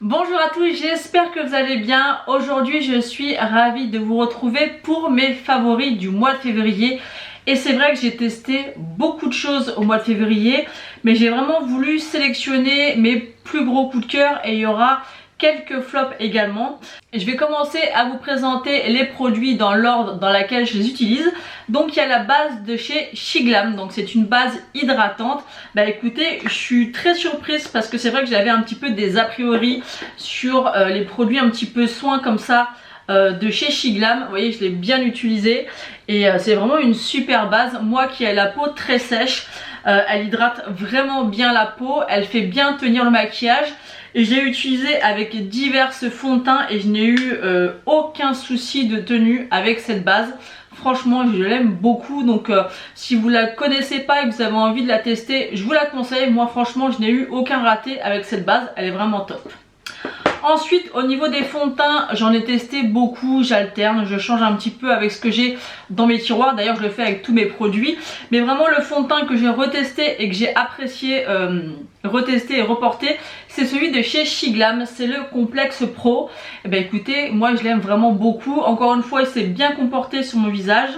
Bonjour à tous, j'espère que vous allez bien. Aujourd'hui je suis ravie de vous retrouver pour mes favoris du mois de février. Et c'est vrai que j'ai testé beaucoup de choses au mois de février, mais j'ai vraiment voulu sélectionner mes plus gros coups de cœur et il y aura quelques flops également. Et je vais commencer à vous présenter les produits dans l'ordre dans lequel je les utilise. Donc il y a la base de chez SheGlam, donc c'est une base hydratante. Bah écoutez, je suis très surprise parce que c'est vrai que j'avais un petit peu des a priori sur les produits un petit peu soins comme ça de chez SheGlam. Vous voyez, je l'ai bien utilisé et c'est vraiment une super base. Moi qui ai la peau très sèche, elle hydrate vraiment bien la peau, elle fait bien tenir le maquillage. Et j'ai utilisé avec divers fonds de teint et je n'ai eu aucun souci de tenue avec cette base. Franchement, je l'aime beaucoup. Donc si vous la connaissez pas et que vous avez envie de la tester, je vous la conseille. Moi franchement, je n'ai eu aucun raté avec cette base. Elle est vraiment top. Ensuite, au niveau des fonds de teint, j'en ai testé beaucoup, j'alterne, je change un petit peu avec ce que j'ai dans mes tiroirs. D'ailleurs, je le fais avec tous mes produits. Mais vraiment, le fond de teint que j'ai retesté et que j'ai apprécié retester et reporter, c'est celui de chez SheGlam, c'est le Complexe Pro. Et ben écoutez, moi je l'aime vraiment beaucoup. Encore une fois, il s'est bien comporté sur mon visage.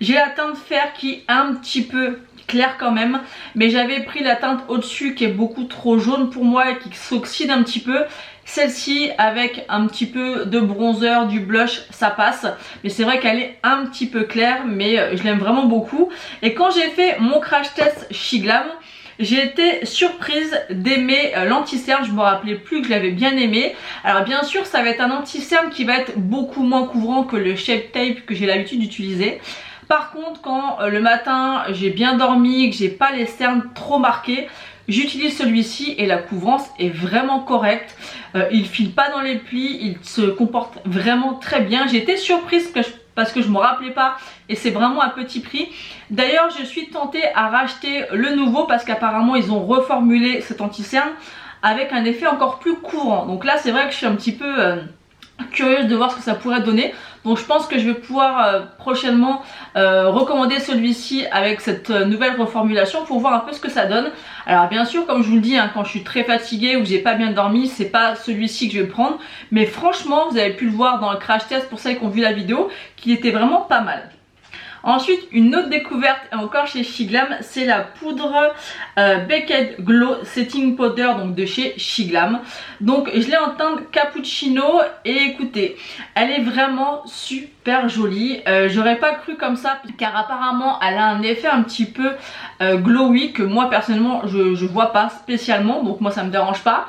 J'ai la teinte fer qui est un petit peu claire quand même, mais j'avais pris la teinte au-dessus qui est beaucoup trop jaune pour moi et qui s'oxyde un petit peu. Celle-ci avec un petit peu de bronzer, du blush, ça passe. Mais c'est vrai qu'elle est un petit peu claire, mais je l'aime vraiment beaucoup. Et quand j'ai fait mon crash test SheGlam, j'ai été surprise d'aimer l'anti-cerne. Je me rappelais plus que je l'avais bien aimé. Alors bien sûr, ça va être un anti-cerne qui va être beaucoup moins couvrant que le Shape Tape que j'ai l'habitude d'utiliser. Par contre, quand le matin j'ai bien dormi, que j'ai pas les cernes trop marquées, j'utilise celui-ci et la couvrance est vraiment correcte. Il file pas dans les plis, il se comporte vraiment très bien. J'ai été surprise parce que je me rappelais pas et c'est vraiment à petit prix. D'ailleurs, je suis tentée à racheter le nouveau parce qu'apparemment ils ont reformulé cet anti-cerne avec un effet encore plus couvrant. Donc là, c'est vrai que je suis un petit peu curieuse de voir ce que ça pourrait donner. Donc je pense que je vais pouvoir prochainement recommander celui-ci avec cette nouvelle reformulation pour voir un peu ce que ça donne. Alors bien sûr, comme je vous le dis, quand je suis très fatiguée ou que j'ai pas bien dormi, c'est pas celui-ci que je vais prendre. Mais franchement, vous avez pu le voir dans le crash test pour celles qui ont vu la vidéo, qu'il était vraiment pas mal. Ensuite, une autre découverte, et encore chez SheGlam, c'est la poudre Baked Glow Setting Powder, donc de chez SheGlam. Donc je l'ai en teinte cappuccino et écoutez, elle est vraiment super jolie. J'aurais pas cru comme ça car apparemment elle a un effet un petit peu glowy que moi personnellement je vois pas spécialement, donc moi ça me dérange pas.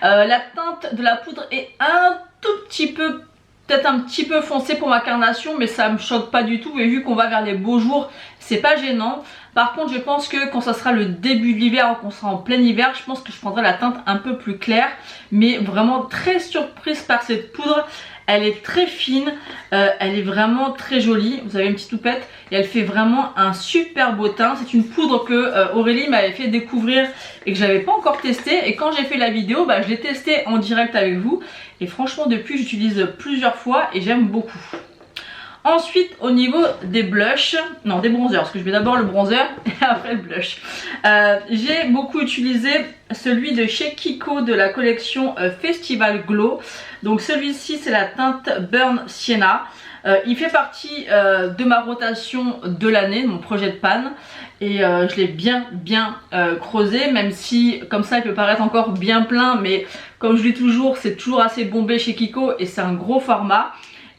La teinte de la poudre est un tout petit peu peut-être un petit peu foncé pour ma carnation, mais ça me choque pas du tout et vu qu'on va vers les beaux jours, c'est pas gênant. Par contre, je pense que quand ça sera le début de l'hiver, qu'on sera en plein hiver, je pense que je prendrai la teinte un peu plus claire, mais vraiment très surprise par cette poudre. Elle est très fine, elle est vraiment très jolie. Vous avez une petite toupette et elle fait vraiment un super beau teint. C'est une poudre que Aurélie m'avait fait découvrir et que j'avais pas encore testé. Et quand j'ai fait la vidéo, je l'ai testé en direct avec vous. Et franchement, depuis, j'utilise plusieurs fois et j'aime beaucoup. Ensuite, au niveau des blushs, non des bronzers, parce que je mets d'abord le bronzer et après le blush. J'ai beaucoup utilisé celui de chez Kiko de la collection Festival Glow. Donc celui-ci, c'est la teinte Burn Sienna. Il fait partie de ma rotation de l'année, de mon projet de pan. Et je l'ai bien creusé, même si comme ça il peut paraître encore bien plein. Mais comme je dis toujours, c'est toujours assez bombé chez Kiko et c'est un gros format.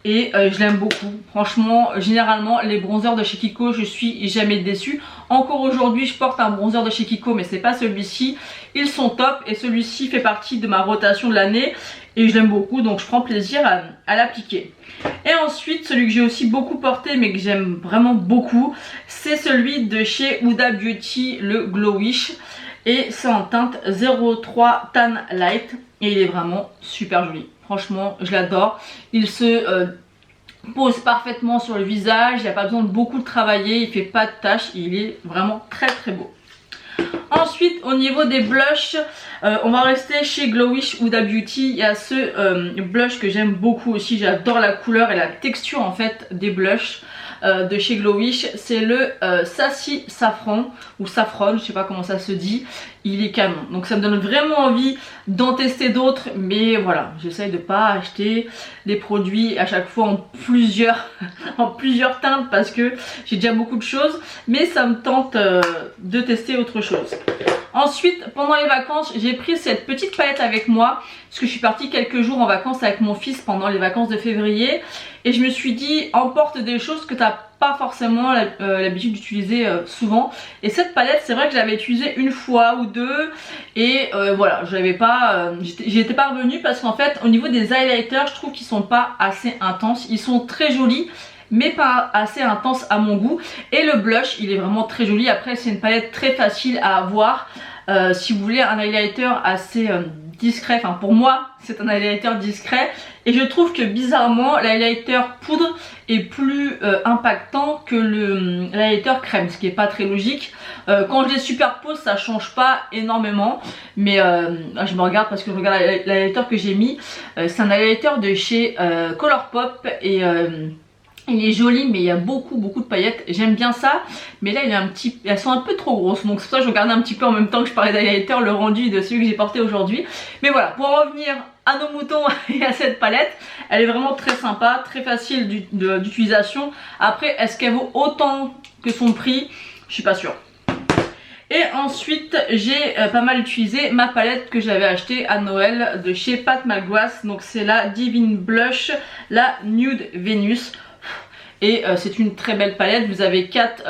Et je l'aime beaucoup. Franchement, généralement les bronzers de chez Kiko, je suis jamais déçue. Encore aujourd'hui, je porte un bronzer de chez Kiko, mais c'est pas celui-ci. Ils sont top et celui-ci fait partie de ma rotation de l'année et je l'aime beaucoup, donc je prends plaisir à l'appliquer. Et ensuite, celui que j'ai aussi beaucoup porté mais que j'aime vraiment beaucoup, c'est celui de chez Huda Beauty, le Glowish. Et c'est en teinte 03 Tan Light et il est vraiment super joli. Franchement, je l'adore. Il se pose parfaitement sur le visage, il n'y a pas besoin de beaucoup de travailler, il fait pas de taches, il est vraiment très beau. Ensuite, au niveau des blushs, on va rester chez Glowish Huda Beauty. Il y a ce blush que j'aime beaucoup aussi, j'adore la couleur et la texture en fait des blushs. de chez Glowish, c'est le Sassy Saffron ou Saffron, je sais pas comment ça se dit. Il est canon, donc ça me donne vraiment envie d'en tester d'autres, mais voilà, j'essaye de pas acheter des produits à chaque fois en plusieurs en plusieurs teintes parce que j'ai déjà beaucoup de choses, mais ça me tente de tester autre chose. Ensuite, pendant les vacances, j'ai pris cette petite palette avec moi parce que je suis partie quelques jours en vacances avec mon fils pendant les vacances de février et je me suis dit, emporte des choses que tu n'as pas forcément l'habitude d'utiliser souvent. Et cette palette, c'est vrai que je l'avais utilisée une fois ou deux et voilà, j'y étais pas revenue parce qu'en fait, au niveau des highlighters, je trouve qu'ils sont pas assez intenses. Ils sont très jolis, mais pas assez intense à mon goût. Et le blush, il est vraiment très joli. Après, c'est une palette très facile à avoir. Si vous voulez un highlighter assez discret, enfin pour moi c'est un highlighter discret, et je trouve que bizarrement l'highlighter poudre est plus impactant que l'highlighter crème, ce qui est pas très logique. Quand je les superpose, ça change pas énormément, mais je me regarde parce que je regarde l'highlighter que j'ai mis. C'est un highlighter de chez Colourpop et il est joli, mais il y a beaucoup de paillettes. J'aime bien ça, mais là elles sont un peu trop grosses, donc c'est pour ça que je regardais un petit peu en même temps que je parlais d'highlighter le rendu de celui que j'ai porté aujourd'hui. Mais voilà, pour en revenir à nos moutons et à cette palette, elle est vraiment très sympa, très facile d'utilisation. Après, est-ce qu'elle vaut autant que son prix? Je suis pas sûre. Et ensuite j'ai pas mal utilisé ma palette que j'avais achetée à Noël de chez Pat McGrath. Donc c'est la Divine Blush, la Nude Venus. Et c'est une très belle palette. Vous avez 4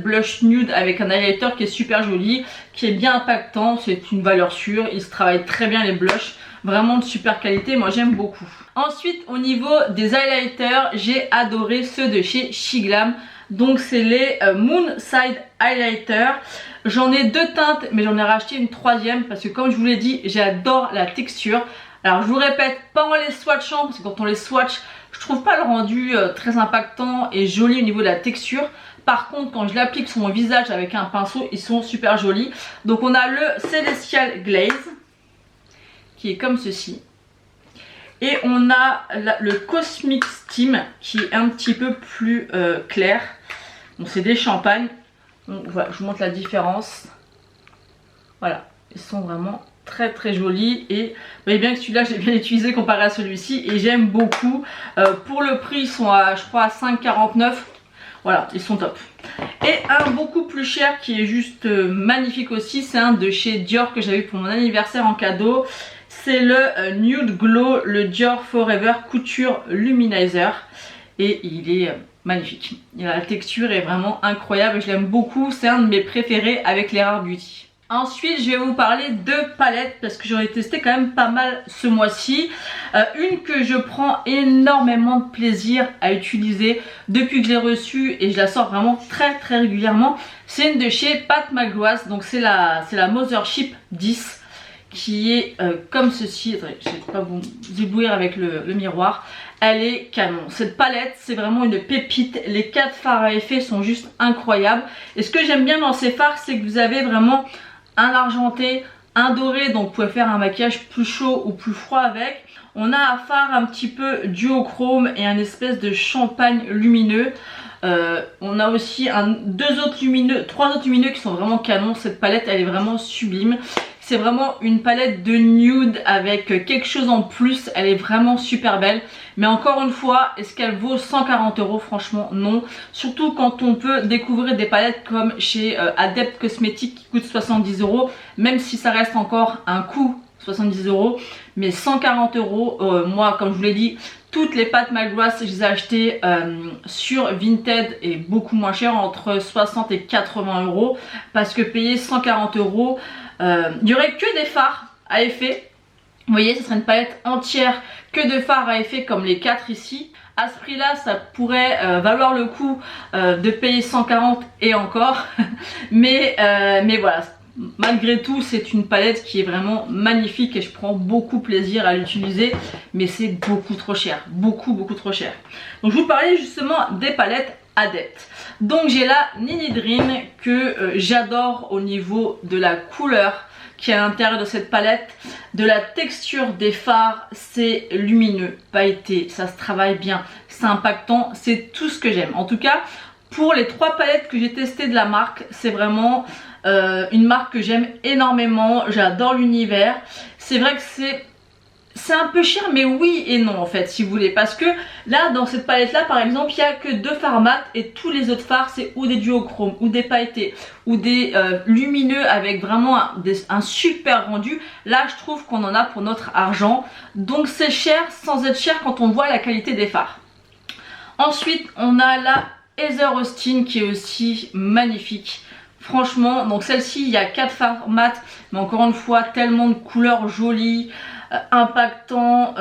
blush nude avec un highlighter qui est super joli, qui est bien impactant. C'est une valeur sûre. Il se travaille très bien les blushs. Vraiment de super qualité. Moi j'aime beaucoup. Ensuite au niveau des highlighters, j'ai adoré ceux de chez Shiglam. Donc c'est les Moonside Highlighter. J'en ai 2 teintes, mais j'en ai racheté une 3e parce que comme je vous l'ai dit, j'adore la texture. Alors je vous répète, pas en les swatchant, parce que quand on les swatch, je trouve pas le rendu très impactant et joli au niveau de la texture. Par contre, quand je l'applique sur mon visage avec un pinceau, ils sont super jolis. Donc on a le Celestial Glaze, qui est comme ceci. Et on a le Cosmic Steam, qui est un petit peu plus clair. Donc c'est des champagnes. Donc voilà, je vous montre la différence. Voilà, ils sont vraiment très jolis et vous voyez bien que celui-là j'ai bien utilisé comparé à celui-ci et j'aime beaucoup. Pour le prix ils sont à je crois à 5,49. Voilà, ils sont top. Et un beaucoup plus cher qui est juste magnifique aussi, c'est un de chez Dior que j'avais eu pour mon anniversaire en cadeau. C'est le Nude Glow, le Dior Forever Couture Luminizer et il est magnifique. La texture est vraiment incroyable et je l'aime beaucoup, c'est un de mes préférés avec les Rare Beauty. Ensuite, je vais vous parler de palettes parce que j'en ai testé quand même pas mal ce mois-ci. Une que je prends énormément de plaisir à utiliser depuis que je l'ai reçue et je la sors vraiment très régulièrement. C'est une de chez Pat McGrath, donc c'est la Mothership 10 qui est comme ceci. Attendez, je vais pas vous éblouir avec le miroir. Elle est canon. Cette palette, c'est vraiment une pépite. Les 4 fards à effet sont juste incroyables. Et ce que j'aime bien dans ces fards, c'est que vous avez vraiment un argenté, un doré, donc vous pouvez faire un maquillage plus chaud ou plus froid avec. On a un fard un petit peu duochrome et un espèce de champagne lumineux. On a aussi 3 autres lumineux qui sont vraiment canons. Cette palette elle est vraiment sublime. C'est vraiment une palette de nude avec quelque chose en plus. Elle est vraiment super belle. Mais encore une fois, est-ce qu'elle vaut 140 €? Franchement non. Surtout quand on peut découvrir des palettes comme chez Adept Cosmetics qui coûtent 70 €. Même si ça reste encore un coût 70 €. Mais 140 €, moi comme je vous l'ai dit, toutes les Pat McGrath, je les ai achetées sur Vinted et beaucoup moins cher, entre 60 et 80 €. Parce que payer 140 €, il n'y aurait que des fards à effet. Vous voyez, ce serait une palette entière que de fards à effet comme les 4 ici. À ce prix là, ça pourrait valoir le coup de payer 140 et encore. mais voilà, malgré tout c'est une palette qui est vraiment magnifique et je prends beaucoup plaisir à l'utiliser, mais c'est beaucoup trop cher, beaucoup trop cher. Donc je vous parlais justement des palettes Adept. Donc j'ai la Nini Dream que j'adore au niveau de la couleur qui est à l'intérieur de cette palette, de la texture des fards, c'est lumineux, pailleté, ça se travaille bien, c'est impactant, c'est tout ce que j'aime. En tout cas, pour les 3 palettes que j'ai testées de la marque, c'est vraiment une marque que j'aime énormément, j'adore l'univers. C'est vrai que c'est un peu cher, mais oui et non en fait, si vous voulez, parce que là dans cette palette là par exemple il n'y a que 2 fards mat et tous les autres fards c'est ou des duochromes ou des pailletés ou des lumineux avec vraiment un super rendu. Là je trouve qu'on en a pour notre argent, donc c'est cher sans être cher quand on voit la qualité des fards. Ensuite on a la Heather Austin qui est aussi magnifique. Franchement, donc celle-ci il y a 4 fards mat, mais encore une fois tellement de couleurs jolies, impactant.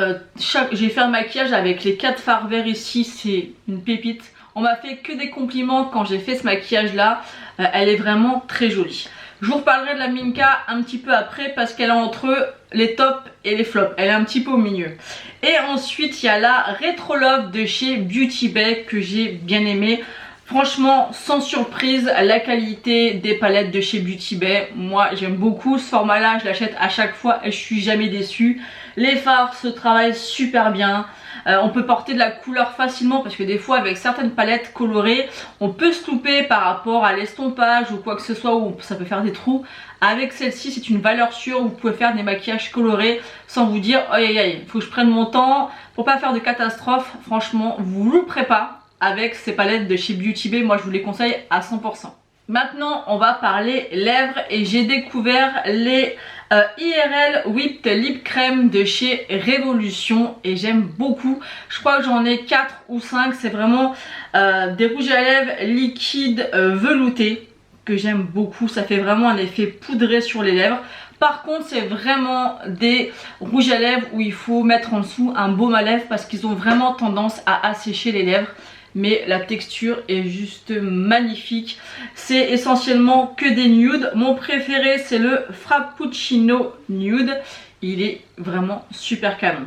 J'ai fait un maquillage avec les 4 fards verts ici, c'est une pépite. On m'a fait que des compliments quand j'ai fait ce maquillage là, elle est vraiment très jolie. Je vous reparlerai de la Minka un petit peu après parce qu'elle est entre les tops et les flops, elle est un petit peu au milieu. Et ensuite il y a la Retro Love de chez Beauty Bay que j'ai bien aimé. Franchement, sans surprise, la qualité des palettes de chez Beauty Bay, moi j'aime beaucoup ce format là, je l'achète à chaque fois et je suis jamais déçue. Les fards se travaillent super bien, on peut porter de la couleur facilement parce que des fois avec certaines palettes colorées, on peut se louper par rapport à l'estompage ou quoi que ce soit où ça peut faire des trous. Avec celle-ci c'est une valeur sûre, vous pouvez faire des maquillages colorés sans vous dire aïe aïe aïe, faut que je prenne mon temps pour pas faire de catastrophe. Franchement, vous vous louperez pas avec ces palettes de chez Beauty Bay, moi je vous les conseille à 100%. Maintenant on va parler lèvres et j'ai découvert les IRL Whipped Lip Cream de chez Révolution et j'aime beaucoup. Je crois que j'en ai 4 ou 5, c'est vraiment des rouges à lèvres liquides veloutés que j'aime beaucoup, ça fait vraiment un effet poudré sur les lèvres. Par contre c'est vraiment des rouges à lèvres où il faut mettre en dessous un baume à lèvres parce qu'ils ont vraiment tendance à assécher les lèvres. Mais la texture est juste magnifique. C'est essentiellement que des nudes. Mon préféré c'est le Frappuccino Nude. Il est vraiment super canon.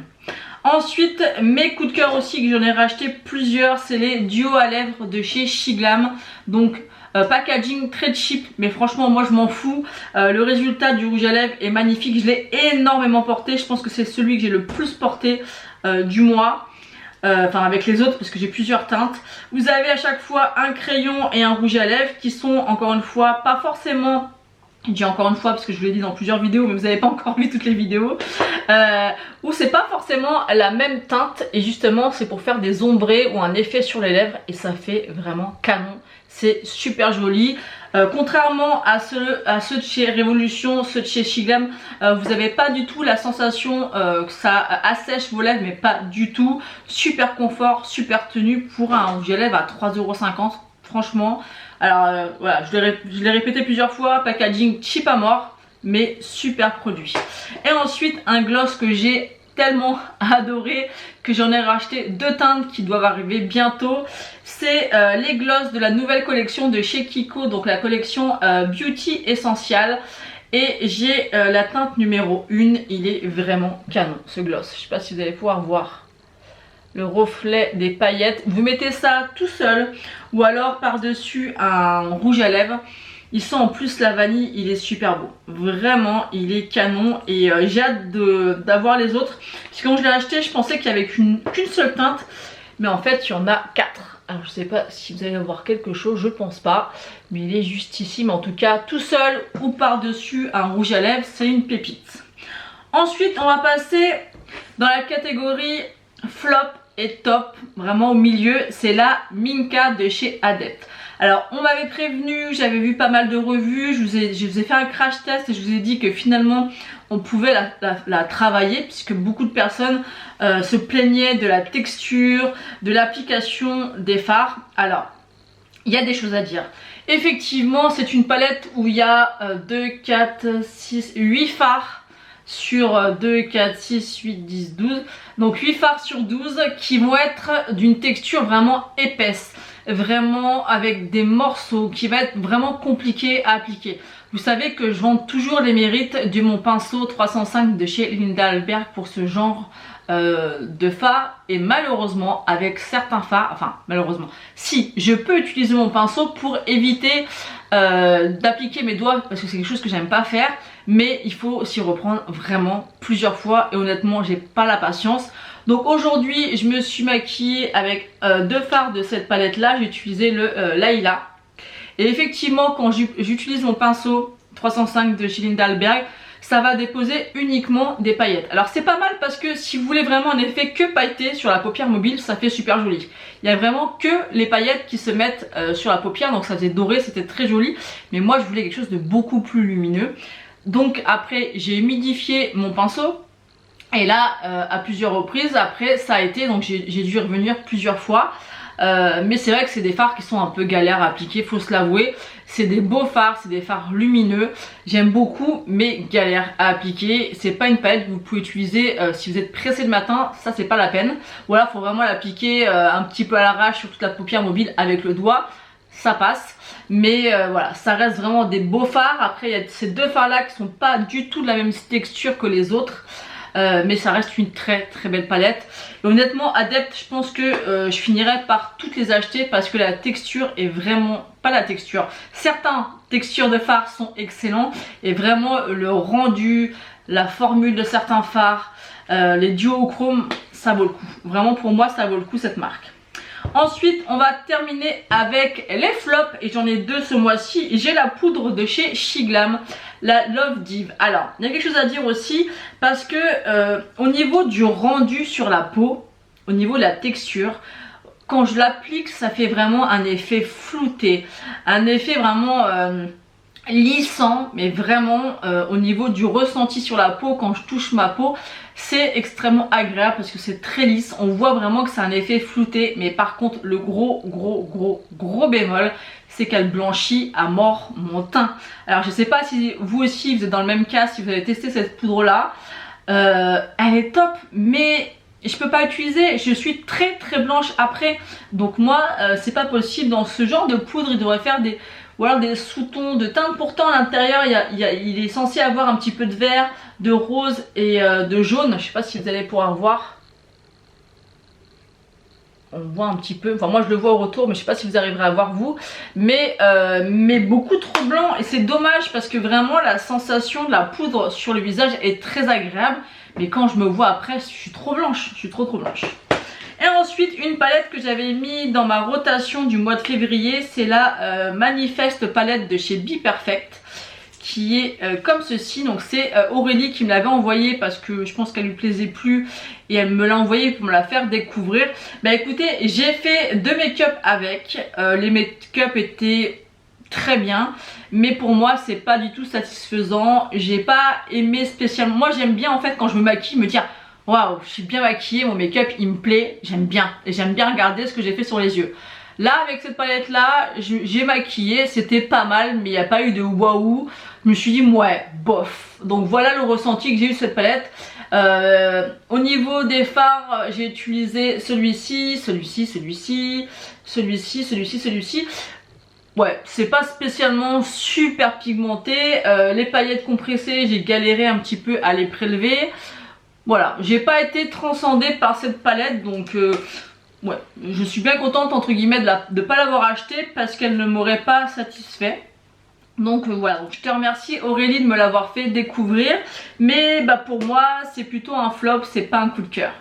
Ensuite mes coups de cœur aussi que j'en ai racheté plusieurs, c'est les duos à lèvres de chez Shiglam. Donc packaging très cheap, mais franchement moi je m'en fous. Le résultat du rouge à lèvres est magnifique, je l'ai énormément porté. Je pense que c'est celui que j'ai le plus porté du mois. Enfin avec les autres parce que j'ai plusieurs teintes. Vous avez à chaque fois un crayon et un rouge à lèvres qui sont encore une fois pas forcément, je dis encore une fois parce que je vous l'ai dit dans plusieurs vidéos mais vous n'avez pas encore vu toutes les vidéos, où c'est pas forcément la même teinte et justement c'est pour faire des ombrés ou un effet sur les lèvres et ça fait vraiment canon. C'est super joli. Contrairement à ceux de chez Révolution, ceux de chez Shiglam, vous n'avez pas du tout la sensation que ça assèche vos lèvres, mais pas du tout. Super confort, super tenue pour un rouge à lèvres à 3,50 €. Franchement, alors voilà, je l'ai répété plusieurs fois, packaging cheap à mort, mais super produit. Et ensuite un gloss que j'ai tellement adoré que j'en ai racheté 2 teintes qui doivent arriver bientôt. C'est les gloss de la nouvelle collection de chez Kiko, donc la collection Beauty Essential. Et j'ai la teinte numéro 1, il est vraiment canon ce gloss. Je sais pas si vous allez pouvoir voir le reflet des paillettes. Vous mettez ça tout seul ou alors par dessus un rouge à lèvres. Il sent en plus la vanille, il est super beau. Vraiment, il est canon et j'ai hâte d'avoir les autres. Parce que quand je l'ai acheté, je pensais qu'il n'y avait qu'une seule teinte. Mais en fait, il y en a 4. Alors je sais pas si vous allez voir quelque chose, je pense pas. Mais il est juste ici. Mais en tout cas, tout seul ou par-dessus un rouge à lèvres, c'est une pépite. Ensuite, on va passer dans la catégorie flop et top. Vraiment au milieu, c'est la Minka de chez Adept. Alors on m'avait prévenu, j'avais vu pas mal de revues, je vous ai fait un crash test et je vous ai dit que finalement on pouvait la travailler puisque beaucoup de personnes se plaignaient de la texture, de l'application des fards. Alors il y a des choses à dire. Effectivement c'est une palette où il y a 2, 4, 6, 8 fards sur 2, 4, 6, 8, 10, 12. Donc 8 fards sur 12 qui vont être d'une texture vraiment épaisse. Vraiment avec des morceaux qui va être vraiment compliqué à appliquer. Vous savez que je vends toujours les mérites de mon pinceau 305 de chez Linda Albert pour ce genre de fard, et malheureusement avec certains fards, enfin malheureusement, si je peux utiliser mon pinceau pour éviter d'appliquer mes doigts parce que c'est quelque chose que j'aime pas faire, mais il faut s'y reprendre vraiment plusieurs fois et honnêtement j'ai pas la patience. Donc aujourd'hui je me suis maquillée avec deux fards de cette palette là, j'ai utilisé le Laila, et effectivement quand j'utilise mon pinceau 305 de chez Linda-Alberg, ça va déposer uniquement des paillettes. Alors c'est pas mal parce que si vous voulez vraiment un effet que pailleté sur la paupière mobile, ça fait super joli. Il y a vraiment que les paillettes qui se mettent sur la paupière, donc ça faisait doré, c'était très joli. Mais moi je voulais quelque chose de beaucoup plus lumineux. Donc après j'ai humidifié mon pinceau. Et là à plusieurs reprises, après ça a été, donc j'ai dû y revenir plusieurs fois. Mais c'est vrai que c'est des fards qui sont un peu galères à appliquer, faut se l'avouer. C'est des beaux fards, c'est des fards lumineux, j'aime beaucoup, mais galère à appliquer. C'est pas une palette que vous pouvez utiliser si vous êtes pressé le matin, ça c'est pas la peine. Ou alors faut vraiment l'appliquer un petit peu à l'arrache sur toute la paupière mobile avec le doigt, ça passe. Mais voilà, ça reste vraiment des beaux fards. Après il y a ces deux fards là qui sont pas du tout de la même texture que les autres. Mais ça reste une très belle palette. Et honnêtement Adepte, je pense que je finirai par toutes les acheter parce que la texture est vraiment, pas la texture, certains textures de fards sont excellents et vraiment le rendu, la formule de certains fards, les duochrome, ça vaut le coup. Vraiment pour moi ça vaut le coup cette marque. Ensuite on va terminer avec les flops et j'en ai deux ce mois-ci. J'ai la poudre de chez Shiglam, la Love Div. Alors il y a quelque chose à dire aussi parce que au niveau du rendu sur la peau, au niveau de la texture, quand je l'applique ça fait vraiment un effet flouté, un effet vraiment lissant, mais vraiment au niveau du ressenti sur la peau, quand je touche ma peau c'est extrêmement agréable parce que c'est très lisse, on voit vraiment que c'est un effet flouté. Mais par contre le gros bémol, c'est qu'elle blanchit à mort mon teint. Alors je sais pas si vous aussi vous êtes dans le même cas, si vous avez testé cette poudre là, elle est top mais je peux pas utiliser, je suis très blanche après. Donc moi c'est pas possible. Dans ce genre de poudre il devrait faire des, ou alors des sous-tons de teinte. Pourtant à l'intérieur il est censé avoir un petit peu de vert, de rose et de jaune. Je sais pas si vous allez pouvoir voir. On voit un petit peu, enfin moi je le vois au retour mais je sais pas si vous arriverez à voir vous. Mais beaucoup trop blanc et c'est dommage parce que vraiment la sensation de la poudre sur le visage est très agréable. Mais quand je me vois après je suis trop blanche, je suis trop blanche. Et ensuite une palette que j'avais mis dans ma rotation du mois de février, c'est la Manifest palette de chez Be Perfect, qui est comme ceci. Donc c'est Aurélie qui me l'avait envoyé parce que je pense qu'elle lui plaisait plus et elle me l'a envoyé pour me la faire découvrir. Bah écoutez, j'ai fait deux make-up avec, les make-up étaient très bien, mais pour moi c'est pas du tout satisfaisant. J'ai pas aimé spécialement, moi j'aime bien en fait quand je me maquille me dire waouh, je suis bien maquillée, mon make-up il me plaît, j'aime bien. Et j'aime bien regarder ce que j'ai fait sur les yeux. Là avec cette palette là, j'ai maquillé, c'était pas mal, mais il n'y a pas eu de waouh. Je me suis dit ouais, bof. Donc voilà le ressenti que j'ai eu de cette palette. Au niveau des fards, j'ai utilisé celui-ci, celui-ci. Ouais, c'est pas spécialement super pigmenté. Les paillettes compressées, j'ai galéré un petit peu à les prélever. Voilà, j'ai pas été transcendée par cette palette, donc ouais, je suis bien contente entre guillemets de pas l'avoir achetée parce qu'elle ne m'aurait pas satisfait. Donc voilà, donc je te remercie Aurélie de me l'avoir fait découvrir. Mais bah pour moi c'est plutôt un flop, c'est pas un coup de cœur.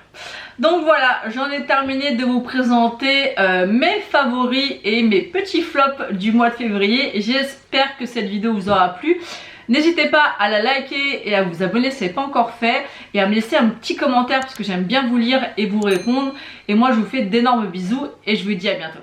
Donc voilà, j'en ai terminé de vous présenter mes favoris et mes petits flops du mois de février. J'espère que cette vidéo vous aura plu. N'hésitez pas à la liker et à vous abonner si ce n'est pas encore fait. Et à me laisser un petit commentaire parce que j'aime bien vous lire et vous répondre. Et moi je vous fais d'énormes bisous et je vous dis à bientôt.